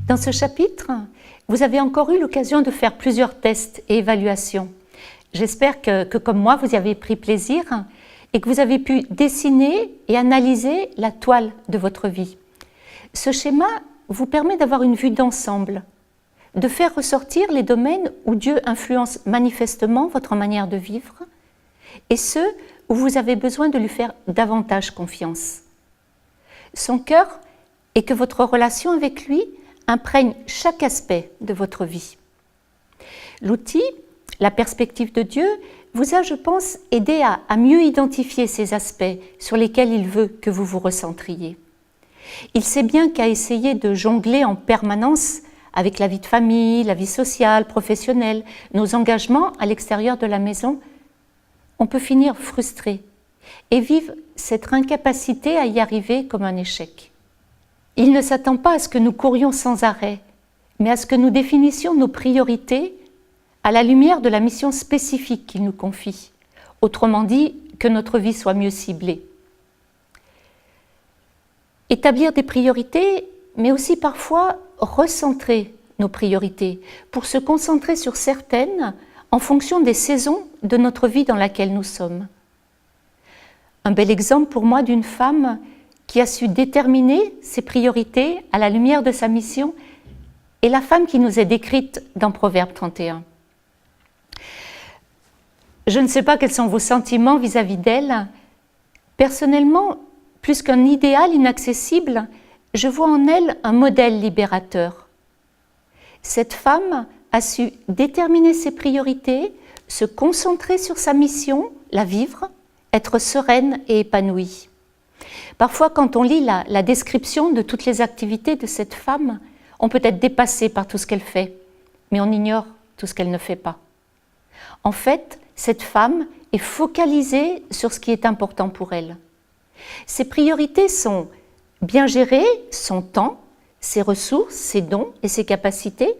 Dans ce chapitre, vous avez encore eu l'occasion de faire plusieurs tests et évaluations. J'espère que comme moi, vous y avez pris plaisir et que vous avez pu dessiner et analyser la toile de votre vie. Ce schéma vous permet d'avoir une vue d'ensemble, de faire ressortir les domaines où Dieu influence manifestement votre manière de vivre et ceux où vous avez besoin de lui faire davantage confiance. Son cœur est que votre relation avec lui imprègne chaque aspect de votre vie. L'outil, la perspective de Dieu, vous a, je pense, aidé à mieux identifier ces aspects sur lesquels il veut que vous vous recentriez. Il sait bien qu'à essayer de jongler en permanence avec la vie de famille, la vie sociale, professionnelle, nos engagements à l'extérieur de la maison, on peut finir frustré et vivre cette incapacité à y arriver comme un échec. Il ne s'attend pas à ce que nous courions sans arrêt, mais à ce que nous définissions nos priorités à la lumière de la mission spécifique qu'il nous confie, autrement dit, que notre vie soit mieux ciblée. Établir des priorités, mais aussi parfois recentrer nos priorités pour se concentrer sur certaines en fonction des saisons de notre vie dans laquelle nous sommes. Un bel exemple pour moi d'une femme qui a su déterminer ses priorités à la lumière de sa mission est la femme qui nous est décrite dans Proverbe 31. Je ne sais pas quels sont vos sentiments vis-à-vis d'elle. Personnellement, plus qu'un idéal inaccessible, je vois en elle un modèle libérateur. Cette femme a su déterminer ses priorités, se concentrer sur sa mission, la vivre, être sereine et épanouie. Parfois, quand on lit la description de toutes les activités de cette femme, on peut être dépassé par tout ce qu'elle fait, mais on ignore tout ce qu'elle ne fait pas. En fait, cette femme est focalisée sur ce qui est important pour elle. Ses priorités sont bien gérer son temps, ses ressources, ses dons et ses capacités,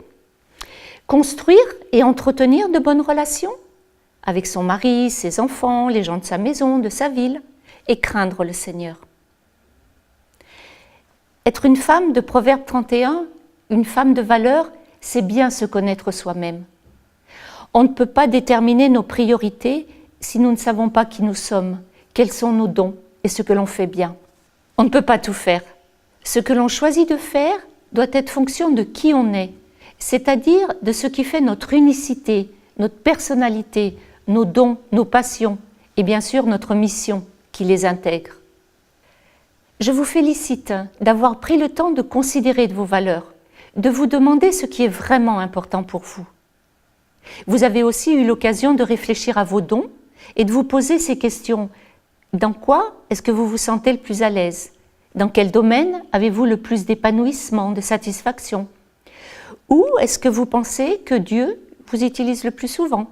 construire et entretenir de bonnes relations avec son mari, ses enfants, les gens de sa maison, de sa ville, et craindre le Seigneur. Être une femme de Proverbe 31, une femme de valeur, c'est bien se connaître soi-même. On ne peut pas déterminer nos priorités si nous ne savons pas qui nous sommes, quels sont nos dons et ce que l'on fait bien. On ne peut pas tout faire. Ce que l'on choisit de faire doit être fonction de qui on est, c'est-à-dire de ce qui fait notre unicité, notre personnalité, nos dons, nos passions et bien sûr notre mission qui les intègre. Je vous félicite d'avoir pris le temps de considérer vos valeurs, de vous demander ce qui est vraiment important pour vous. Vous avez aussi eu l'occasion de réfléchir à vos dons et de vous poser ces questions. Dans quoi est-ce que vous vous sentez le plus à l'aise? Dans quel domaine avez-vous le plus d'épanouissement, de satisfaction? Où est-ce que vous pensez que Dieu vous utilise le plus souvent?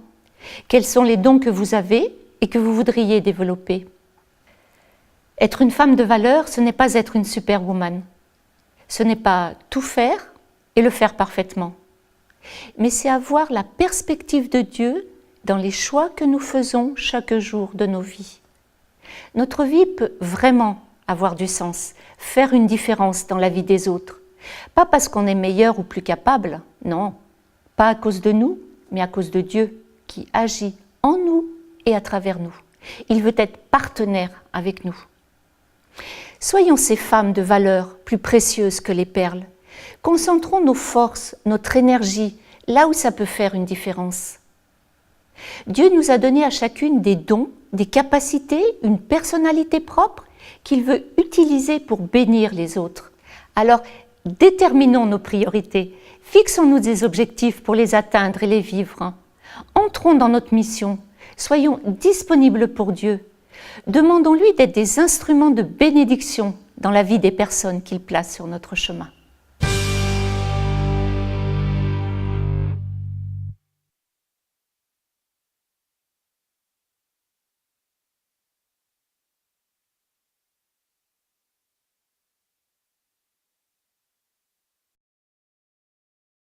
Quels sont les dons que vous avez et que vous voudriez développer? Être une femme de valeur, ce n'est pas être une superwoman. Ce n'est pas tout faire et le faire parfaitement. Mais c'est avoir la perspective de Dieu dans les choix que nous faisons chaque jour de nos vies. Notre vie peut vraiment avoir du sens, faire une différence dans la vie des autres. Pas parce qu'on est meilleur ou plus capable, non. Pas à cause de nous, mais à cause de Dieu qui agit en nous et à travers nous. Il veut être partenaire avec nous. Soyons ces femmes de valeur plus précieuses que les perles. Concentrons nos forces, notre énergie, là où ça peut faire une différence. Dieu nous a donné à chacune des dons, des capacités, une personnalité propre qu'il veut utiliser pour bénir les autres. Alors, déterminons nos priorités, fixons-nous des objectifs pour les atteindre et les vivre. Entrons dans notre mission, soyons disponibles pour Dieu. Demandons-lui d'être des instruments de bénédiction dans la vie des personnes qu'il place sur notre chemin.